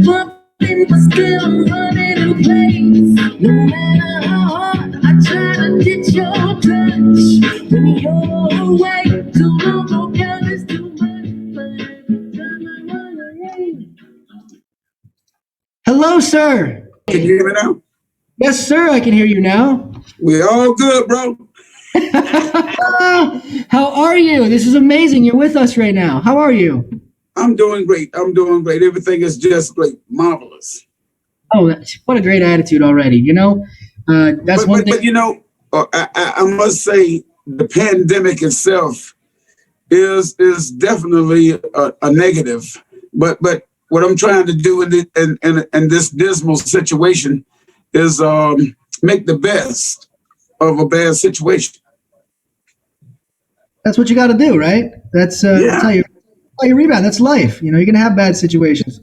bumping, but still running in place. No matter how hard I try to get your touch, when you're away, too long, no girl is too much. But every time I run away. Hello, sir. Can you hear me now? Yes, sir, I can hear you now. We all good, bro. How are you? This is amazing. You're with us right now. How are you? I'm doing great. Everything is just great. Marvelous. Oh, what a great attitude already. That's one thing. But I must say the pandemic itself is definitely a negative. But what I'm trying to do in this dismal situation is make the best of a bad situation. That's what you got to do, right? That's how you rebound. That's life. You're going to have bad situations.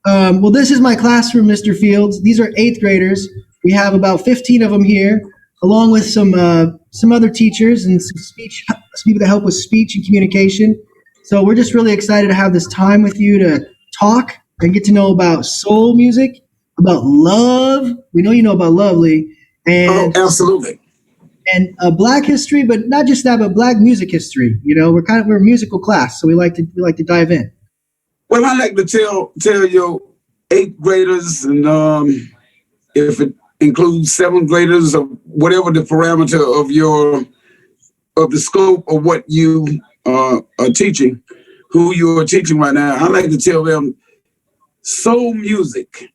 Well, this is my classroom, Mr. Fields. These are 8th graders. We have about 15 of them here, along with some other teachers and some people that help with speech and communication. So we're just really excited to have this time with you to talk and get to know about soul music, about love. We know you know about love, Lee. And absolutely. And Black history, but not just that, but Black music history. We're a musical class, so we like to dive in. Well, I like to tell your 8th graders, and if it includes 7th graders or whatever the parameter of the scope of what you are teaching, who you are teaching right now, I like to tell them soul music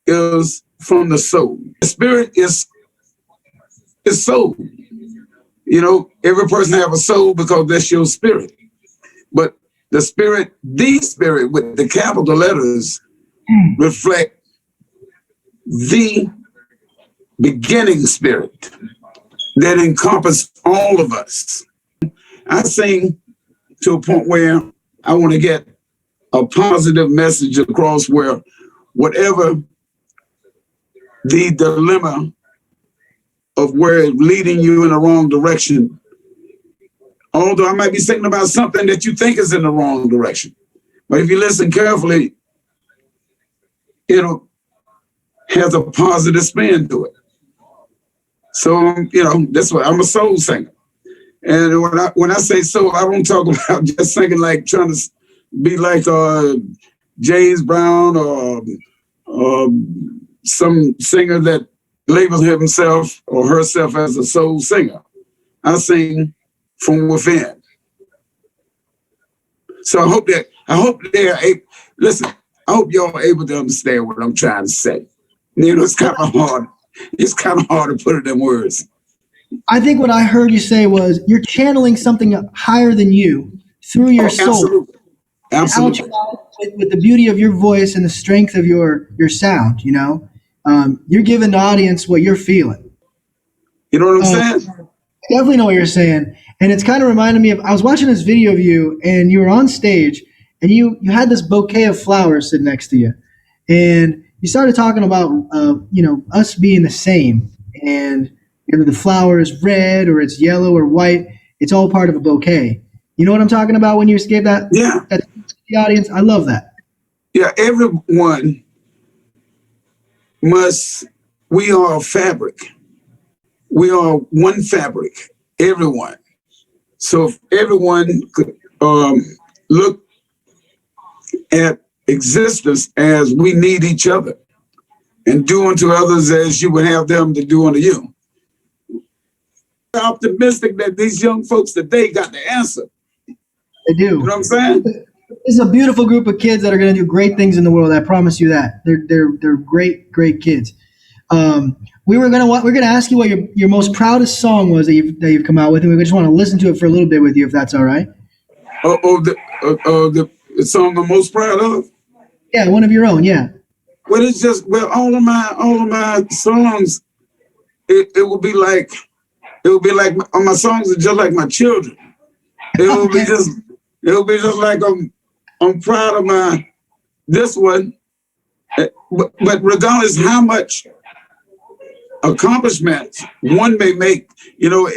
is from the soul. The spirit is soul. Every person have a soul because that's your spirit. But the spirit with the capital letters reflect the beginning spirit that encompasses all of us. I sing to a point where I want to get a positive message across where whatever the dilemma of where it's leading you in the wrong direction, although I might be singing about something that you think is in the wrong direction. But if you listen carefully, it'll have a positive spin to it. So, that's what I'm a soul singer. And when I say soul, I don't talk about just singing like trying to be like James Brown or some singer that labels himself or herself as a soul singer. I sing from within. So I hope they're able, listen, I hope y'all are able to understand what I'm trying to say. It's kind of hard. It's kind of hard to put it in words. I think what I heard you say was you're channeling something higher than you through your soul. Absolutely. With the beauty of your voice and the strength of your sound, you're giving the audience what you're feeling. You know what I'm saying? I definitely know what you're saying. And it's kind of reminded me of, I was watching this video of you and you were on stage and you had this bouquet of flowers sitting next to you. And you started talking about, us being the same. And the flower is red or it's yellow or white. It's all part of a bouquet. You know what I'm talking about when you gave that? Yeah. That to the audience? I love that. Yeah, everyone we are a fabric. We are one fabric, everyone. So if everyone could look at existence as we need each other and do unto others as you would have them to do unto you. I'm optimistic that these young folks today got the answer. They do. You know what I'm saying? This is a beautiful group of kids that are going to do great things in the world. I promise you that. They're great kids. We're gonna ask you what your most proudest song was that you've come out with, and we just want to listen to it for a little bit with you, if that's all right. The song I'm most proud of. Yeah, one of your own. Yeah. Well, it's just all of my songs. It would be like my songs are just like my children. It will be just like I'm proud of this one. But regardless how much accomplishment one may make,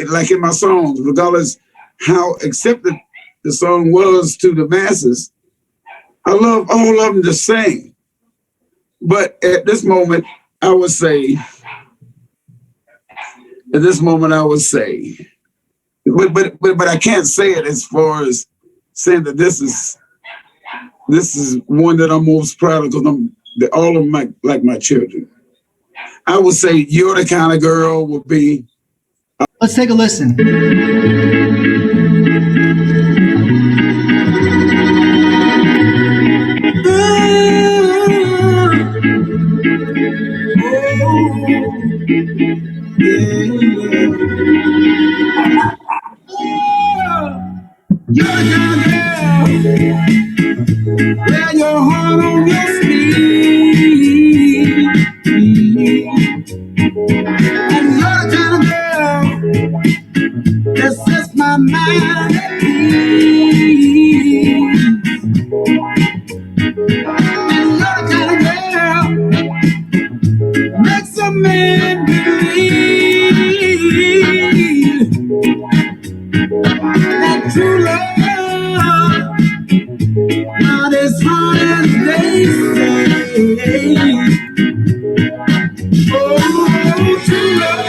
like in my songs, regardless how accepted the song was to the masses, I love all of them the same. But at this moment, I would say, but I can't say it as far as saying that this is one that I'm most proud of because all of them like my children. I would say You're the Kind of Girl would be. Let's take a listen. You're the kind of girl, wear your heart on your sleeve. And you're the kind of girl that sets my mind at ease. And you're the kind of girl makes a man believe that true love not as hard as they say. Oh, true love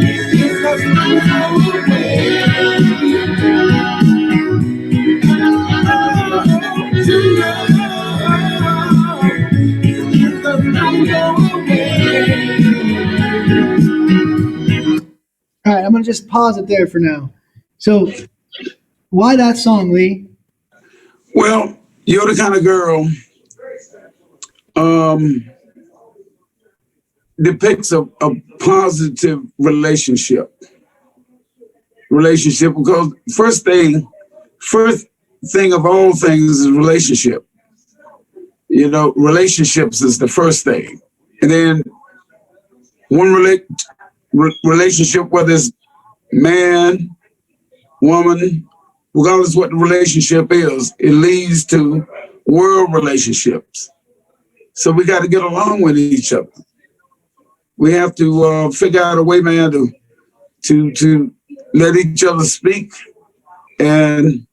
is a strong way. Oh, true love is a strong way. All right, I'm gonna just pause it there for now. So, why that song, Lee? Well, You're the Kind of Girl depicts a positive relationship because first thing of all things is relationship. You know, relationships is the first thing, and then one relationship, whether it's man, woman, regardless what the relationship is, it leads to world relationships. So we got to get along with each other. We have to figure out a way, man, to let each other speak and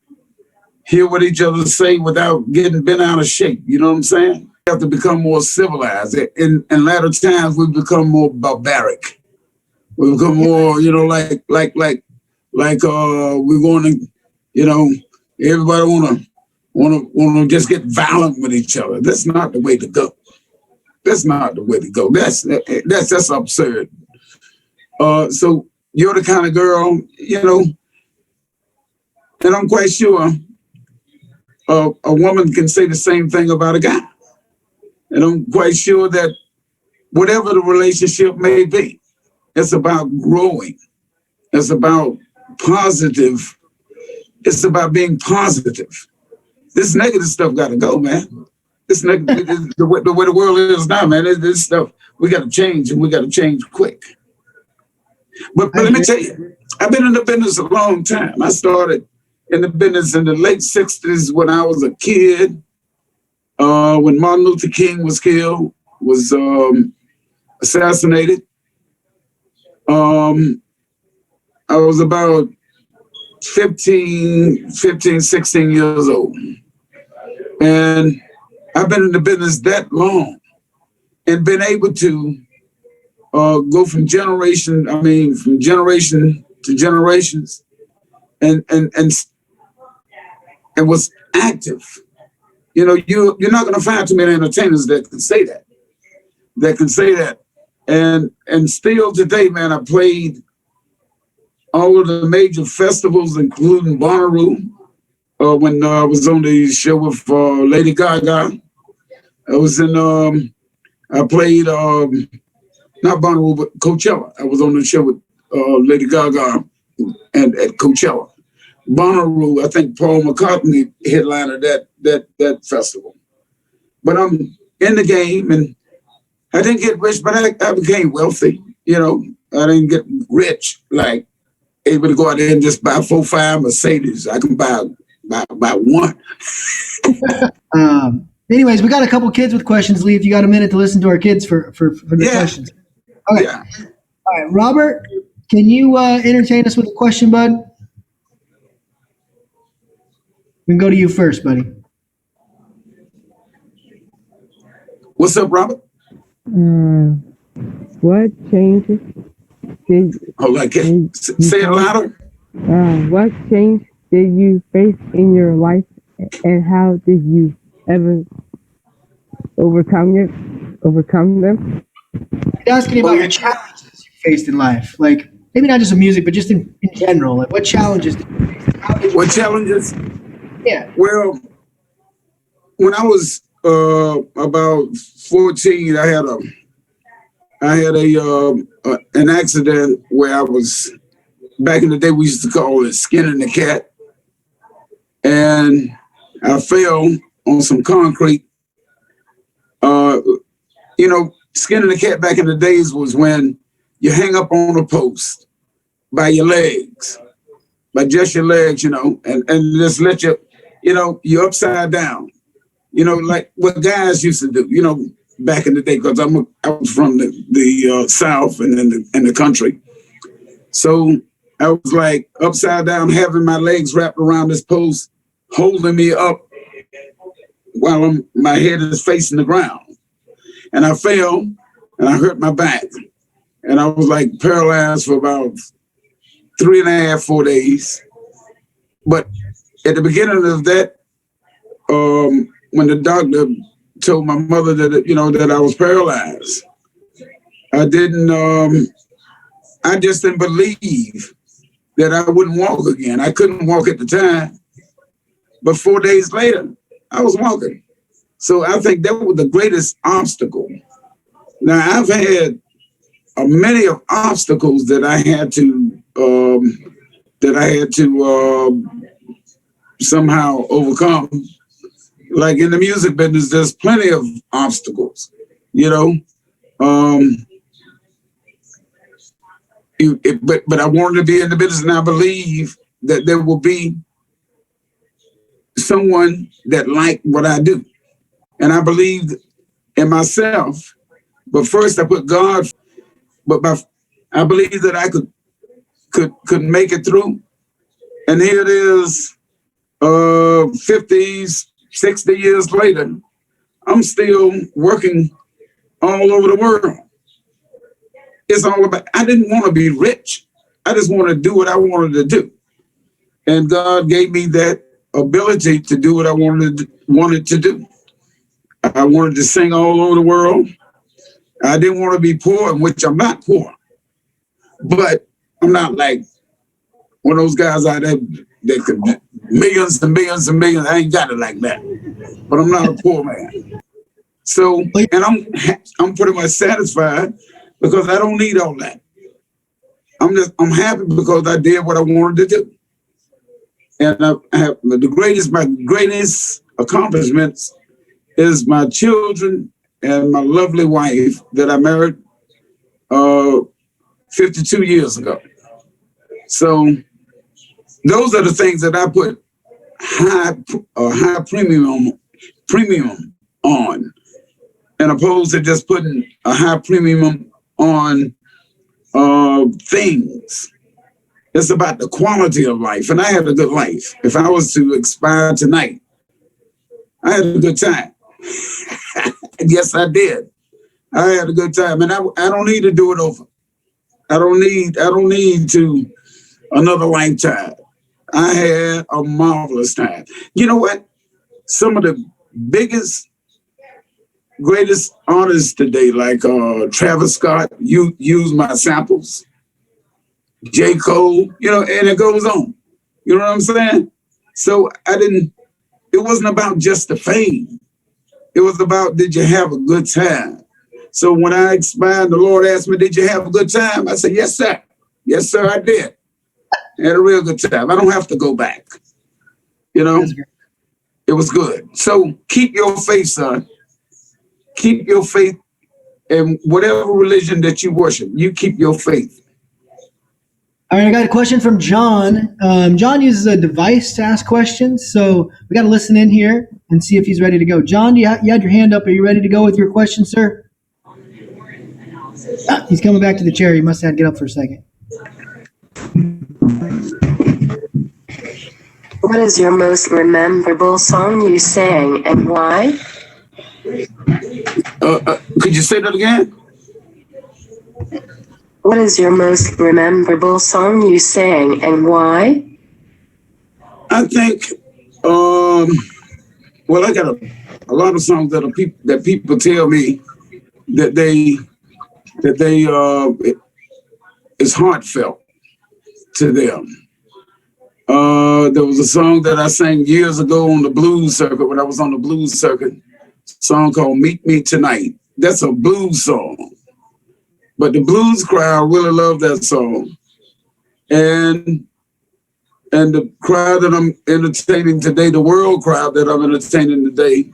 hear what each other say without getting bent out of shape. You know what I'm saying? We have to become more civilized. In latter times, we become more barbaric. We become more, you know, like we're going to, you know, everybody want to just get violent with each other. That's not the way to go. That's not the way to go. That's absurd. So You're the Kind of Girl, you know, and I'm quite sure a woman can say the same thing about a guy. And I'm quite sure that whatever the relationship may be, it's about growing. It's about positive. It's about being positive. This negative stuff got to go, man. This negative, the way the world is now, man. This stuff we got to change, and we got to change quick. But let me tell you, I've been in the business a long time. I started in the business in the late '60s when I was a kid. When Martin Luther King was killed, was assassinated. I was about 15, 16 years old. And I've been in the business that long and been able to go from generation to generations and was active. You know, you're not going to find too many entertainers that can say that. And still today, man, I played all of the major festivals, including Bonnaroo. When I was on the show with Lady Gaga, I was in. I played not Bonnaroo, but Coachella. I was on the show with Lady Gaga and at Coachella. Bonnaroo, I think Paul McCartney headliner that festival. But I'm in the game, and I didn't get rich, but I became wealthy. You know, I didn't get rich, like able to go out there and just buy 4-5 Mercedes. I can buy one. Anyways, we got a couple kids with questions. Lee, if you got a minute to listen to our kids for the questions. Okay. Yeah. All right, Robert, can you entertain us with a question, bud? We can go to you first, buddy. What's up, Robert? What changes did Oh, like it. you Say it louder. what change did you face in your life, and how did you ever overcome them? He's asking about your challenges you faced in life, like maybe not just in music, but just in general. Like, what challenges did you face? How did you? What challenges? Yeah. Well, when I was about 14, I had an accident where I was, back in the day we used to call it skinning the cat, and I fell on some concrete. You know, skinning the cat back in the days was when you hang up on a post by your legs, by just your legs, and just let you're upside down, like what guys used to do, back in the day, because I was from the South and in the country. So I was like upside down, having my legs wrapped around this post, holding me up while my head is facing the ground. And I fell and I hurt my back. And I was like paralyzed for about 3.5, 4 days. But at the beginning of that, when the doctor told my mother that I was paralyzed, I just didn't believe that I wouldn't walk again. I couldn't walk at the time, but 4 days later, I was walking. So I think that was the greatest obstacle. Now I've had many of obstacles that I had to somehow overcome. Like in the music business, there's plenty of obstacles, but I wanted to be in the business, and I believe that there will be someone that liked what I do. And I believed in myself, but first I put God, I believe that I could make it through. And here it is, 50, 60 years later, I'm still working all over the world. It's all about, I didn't want to be rich. I just wanted to do what I wanted to do. And God gave me that ability to do what I wanted to do. I wanted to sing all over the world. I didn't want to be poor, which I'm not poor. But I'm not like one of those guys out there that could millions and millions and millions. I ain't got it like that. But I'm not a poor man. So, and I'm pretty much satisfied because I don't need all that. I'm happy because I did what I wanted to do. And I have my greatest accomplishments is my children and my lovely wife that I married 52 years ago. So those are the things that I put high premium on, and opposed to just putting a high premium on things. It's about the quality of life, and I had a good life. If I was to expire tonight, I had a good time. Yes, I did. I had a good time, and I don't need to do it over. I don't need to another lifetime. I had a marvelous time. You know what? Some of the greatest artists today, like Travis Scott, use my samples. J. Cole, and it goes on. You know what I'm saying? So it wasn't about just the fame. It was about, did you have a good time? So when I expired, the Lord asked me, did you have a good time? I said, yes, sir. Yes, sir, I did. I had a real good time. I don't have to go back. It was good. So keep your faith, son. Keep your faith in whatever religion that you worship. You keep your faith. All right, I got a question from John. John uses a device to ask questions, so we got to listen in here and see if he's ready to go. John, you had your hand up. Are you ready to go with your question, sir? He's coming back to the chair. He must have to get up for a second. What is your most memorable song you sang and why? Could you say that again? What is your most memorable song you sang and why? I think, well, I got a lot of songs that people tell me that they it's heartfelt to them. There was a song that I sang years ago on the blues circuit when I was on the blues circuit, song called Meet Me Tonight. That's a blues song. But the blues crowd really loved that song. And the crowd that I'm entertaining today, the world crowd that I'm entertaining today,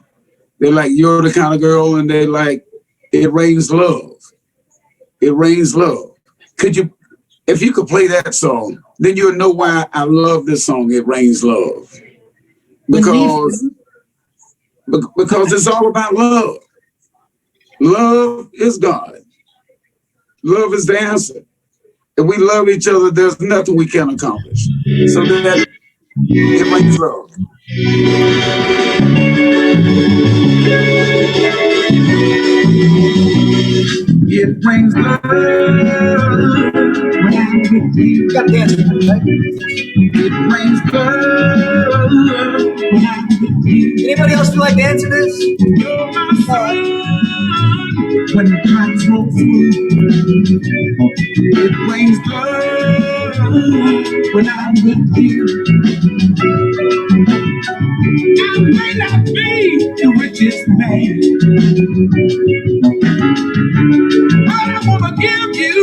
they're like, you're the kind of girl, and they like, it rains love. It rains love. If you could play that song, then you'll know why I love this song, It Rains Love. Because it's all about love. Love is God. Love is the answer. If we love each other, there's nothing we can't accomplish. So that it rains love. It rains love when I'm with you. Got dancing, right? It rains love when I'm with you. Anybody else feel like dancing this? You're my sun. When the times roll through, it rains love when I'm with you. I may not be the richest man, but I wanna give you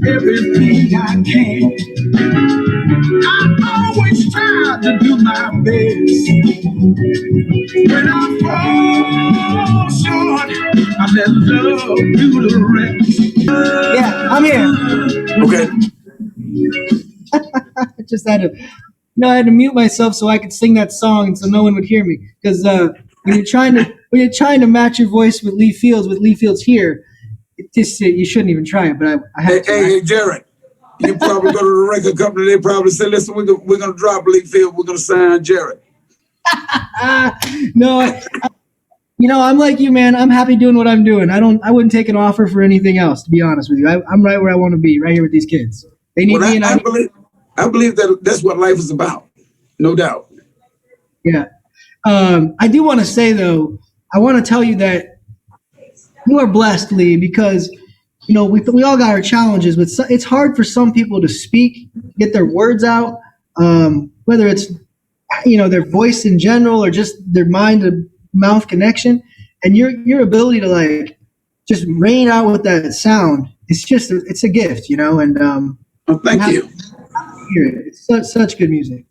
everything I can. I always try to do my best. When I fall short, I let love do the rest. Yeah, I'm here. Okay. I just had to, I had to mute myself so I could sing that song so no one would hear me. Because when you're trying to match your voice with Lee Fields here, it just you shouldn't even try it. But I had to. Hey, Jared, you probably go to the record company. They probably say, "Listen, we're gonna drop Lee Fields. We're gonna sign Jared." No, I'm like you, man. I'm happy doing what I'm doing. I wouldn't take an offer for anything else, to be honest with you. I'm right where I want to be, right here with these kids. They need me, and I believe that that's what life is about, no doubt. Yeah. I do want to say, though, I want to tell you that you are blessed, Lee, because, we all got our challenges, but it's hard for some people to speak, get their words out, whether it's, their voice in general or just their mind to mouth connection. And your ability to, like, just rain out with that sound, it's a gift, and Oh, thank you. hear it. It's such good music.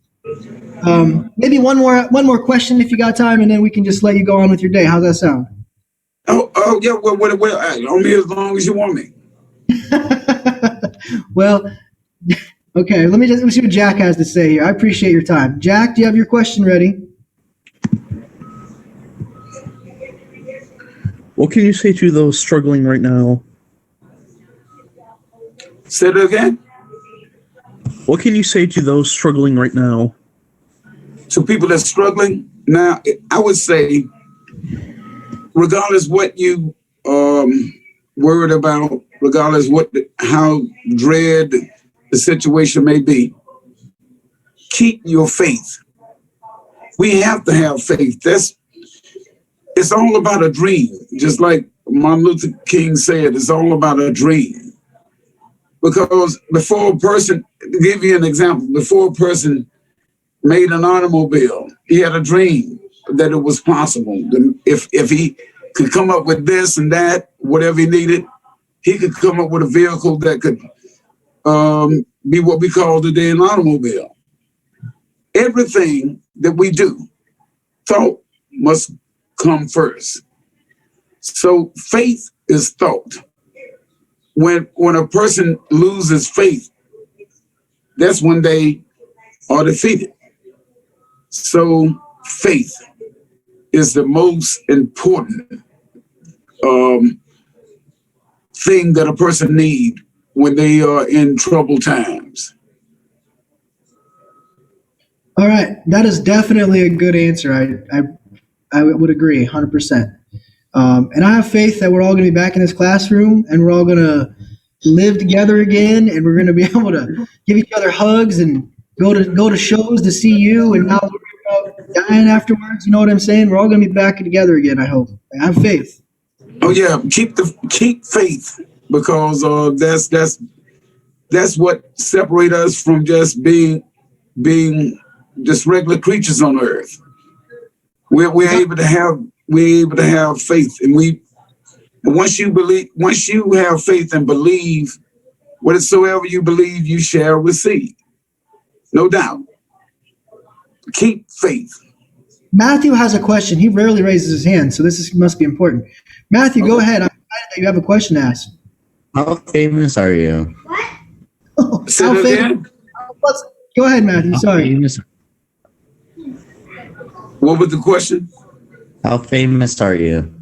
Maybe one more question if you got time, and then we can just let you go on with your day. How's that sound? Oh yeah. Well, only as long as you want me. Well, okay. Let me see what Jack has to say here. I appreciate your time. Jack, do you have your question ready? What can you say to those struggling right now? Say that again. What can you say to those struggling right now? To people that's struggling now, I would say, regardless what you worried about, regardless how dread the situation may be, keep your faith. We have to have faith. It's all about a dream. Just like Martin Luther King said, it's all about a dream. Because before a person, to give you an example, before a person made an automobile, he had a dream that it was possible. If he could come up with this and that, whatever he needed, he could come up with a vehicle that could be what we call today an automobile. Everything that we do, thought must come first. So faith is thought. When a person loses faith, that's when they are defeated. So faith is the most important thing that a person needs when they are in troubled times. All right, that is definitely a good answer. I would agree, 100%. And I have faith that we're all going to be back in this classroom and we're all going to live together again, and we're going to be able to give each other hugs and go to shows to see you and not worry about dying afterwards. You know what I'm saying? We're all going to be back together again. I hope. I have faith. Oh yeah, keep faith, because that's what separates us from just being just regular creatures on earth. We're able to have faith, and once you have faith and believe, whatsoever you believe, you shall receive. No doubt. Keep faith. Matthew has a question. He rarely raises his hand, so must be important. Matthew, go ahead. I'm excited that you have a question to ask. How famous are you? Say that again? Go ahead, Matthew. Sorry. What was the question? How famous are you?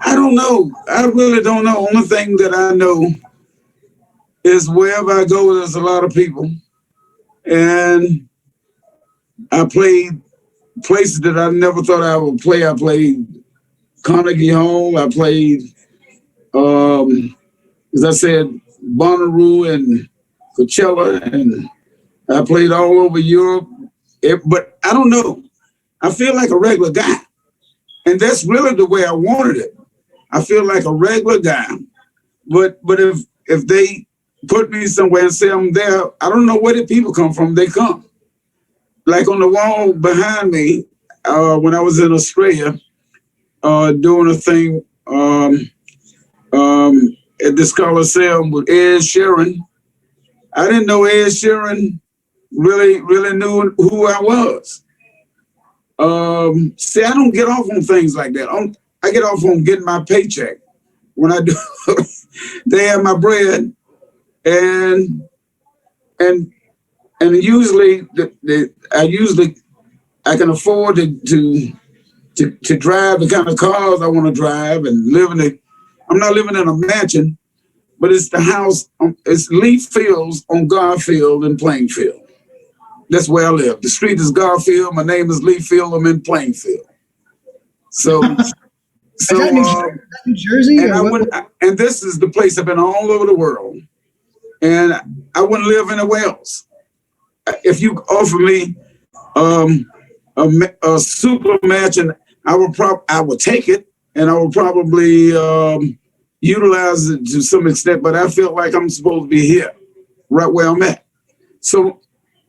I don't know. I really don't know. Only thing that I know is wherever I go, there's a lot of people. And I played places that I never thought I would play. I played Carnegie Hall. I played, as I said, Bonnaroo and Coachella. And I played all over Europe. But I don't know. I feel like a regular guy. And that's really the way I wanted it. I feel like a regular guy. But if they put me somewhere and say I'm there, I don't know where the people come from. They come. Like on the wall behind me, when I was in Australia, doing a thing at this Coliseum with Ed Sheeran. I didn't know Ed Sheeran really knew who I was. See, I don't get off on things like that. I get off on getting my paycheck. When I do, they have my bread, and usually I can afford to drive the kind of cars I want to drive and live in it. I'm not living in a mansion, but it's the house. It's Leaf Fields on Garfield and Plainfield. That's where I live. The street is Garfield. My name is Leaf Field. I'm in Plainfield. So, is that New Jersey? And this is the place I've been all over the world, and I wouldn't live anywhere else. If you offer me a super mansion, I would take it, and I would probably utilize it to some extent. But I feel like I'm supposed to be here, right where I'm at. So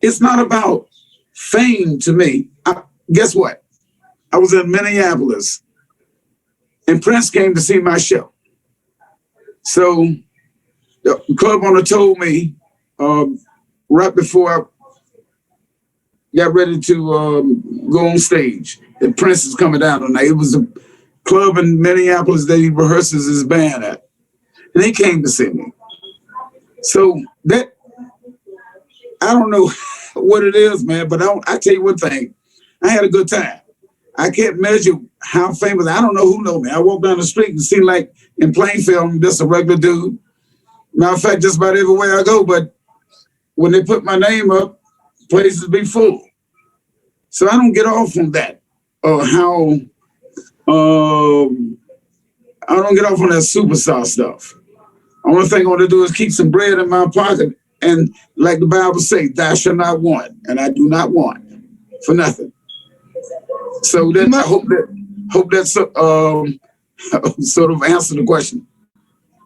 it's not about fame to me. Guess what? I was in Minneapolis, and Prince came to see my show. So the club owner told me right before I got ready to go on stage that Prince is coming down tonight. It was a club in Minneapolis that he rehearses his band at. And he came to see me. So that, I don't know what it is, man, but I tell you one thing, I had a good time. I can't measure how famous, I don't know who know me. I walk down the street and see like in Plainfield, I'm just a regular dude. Matter of fact, just about everywhere I go, but when they put my name up, places be full. So I don't get off on that, or how, I don't get off on that superstar stuff. Only thing I want to do is keep some bread in my pocket, and like the Bible says, thou shalt not want, and I do not want for nothing. So that, I hope that sort of answered the question.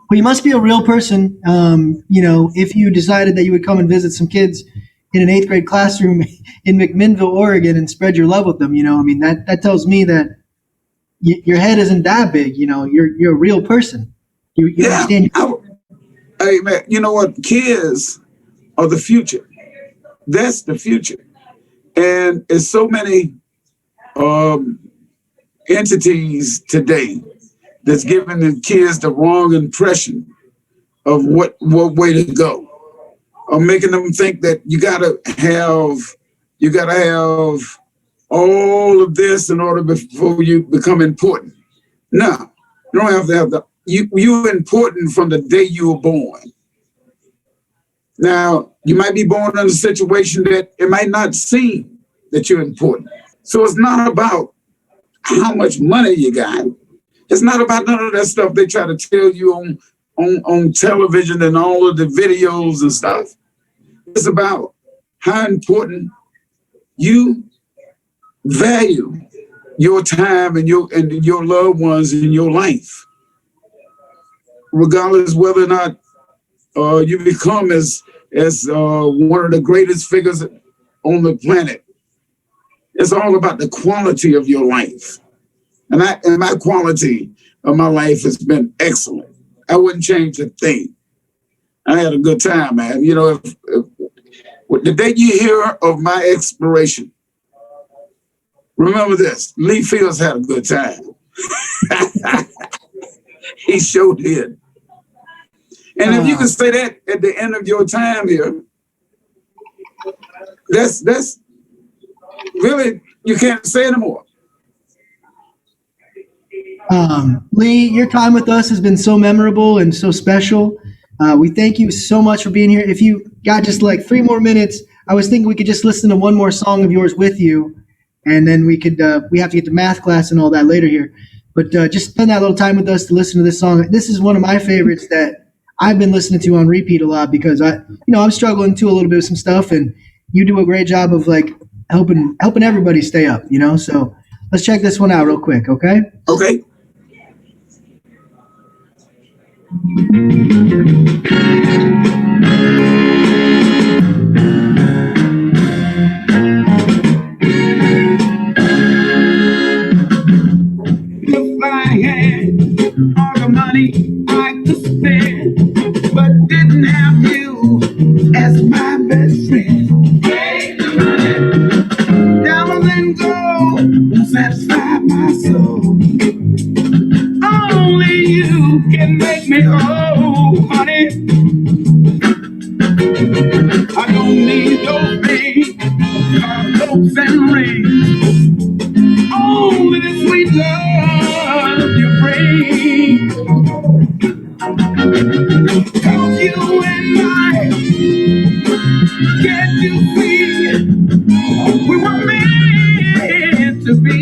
Well, you must be a real person, if you decided that you would come and visit some kids in an 8th grade classroom in McMinnville, Oregon, and spread your love with them. That tells me that your head isn't that big. You're a real person. You understand. Hey, man, you know what? Kids are the future. That's the future. And it's so many entities today that's giving the kids the wrong impression of what way to go, or making them think that you gotta have all of this in order before you become important. No, you don't have to have you're important from the day you were born. Now, you might be born in a situation that it might not seem that you're important. So it's not about how much money you got. It's not about none of that stuff they try to tell you on television and all of the videos and stuff. It's about how important you value your time and your loved ones in your life, regardless whether or not you become as one of the greatest figures on the planet. It's all about the quality of your life, and my quality of my life has been excellent. I wouldn't change a thing. I had a good time, man. You know, if the day you hear of my expiration, remember this: Lee Fields had a good time. He sure did. And if you can say that at the end of your time here, that's really, you can't say anymore. Lee, your time with us has been so memorable and so special. We thank you so much for being here. If you got just like 3 more minutes, I was thinking we could just listen to one more song of yours with you, and then we could we have to get to math class and all that later here. But just spend that little time with us to listen to this song. This is one of my favorites that I've been listening to on repeat a lot because I'm struggling too a little bit with some stuff, and you do a great job of like helping everybody stay up, So let's check this one out real quick, okay? Okay. If I had all the money I could spend, but didn't have you as my best friend. Take the money, diamonds and gold will satisfy my soul. Only you can make me whole, honey. I don't need those things, clothes and rings. Only the sweet love you bring. 'Cause you and I, can't you see, we were meant to be.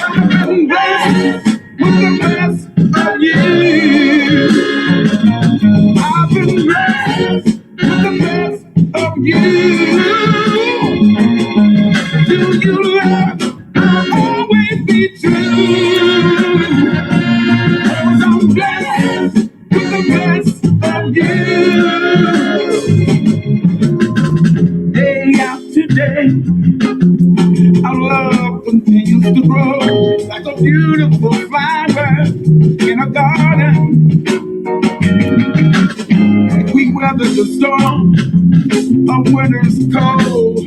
I've been blessed with the best of you. I've been blessed with the best of you. Do you love? I'll always be true. 'Cause I'm blessed with the best of you. Day after day, our love continues to grow like a beautiful flower in a garden. We weather the storm of winter's cold,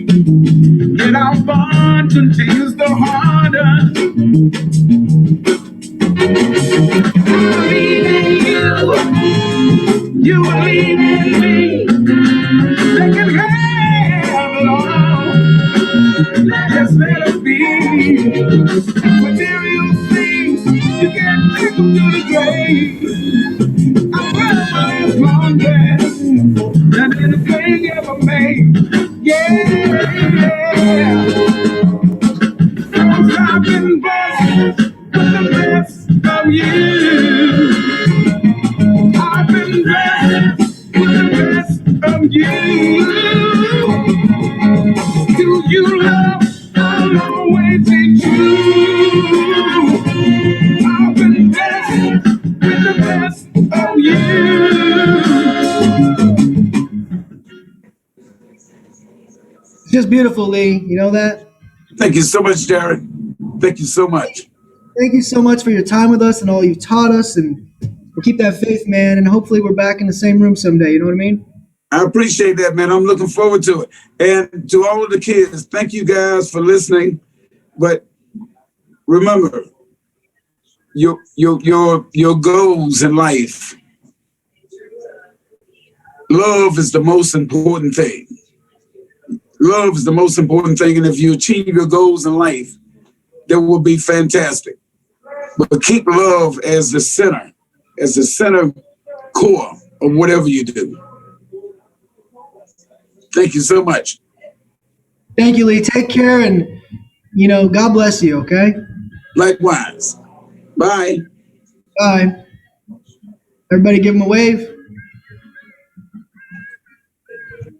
and our bond continues to harden. I believe in you, you believe in me. They can have it all, just let us be. Material things, you can't take them to the grave. I'd rather live longer than anything ever made. Yeah, yeah. 'Cause I've been blessed with the best of you. I've been blessed with the best of you. Do you love? I'll always be true. I've been blessed with the best of you. It's just beautiful, Lee. You know that? Thank you so much, Jared. Thank you so much. Thank you so much for your time with us and all you've taught us, and we'll keep that faith, man, and hopefully we're back in the same room someday. You know what I mean? I appreciate that, man. I'm looking forward to it. And to all of the kids, thank you guys for listening. But remember, your goals in life. Love is the most important thing. Love is the most important thing. And if you achieve your goals in life, that will be fantastic. But keep love as the center core of whatever you do. Thank you so much. Thank you, Lee. Take care, and God bless you. Okay. Likewise. Bye. Bye. Everybody, give him a wave.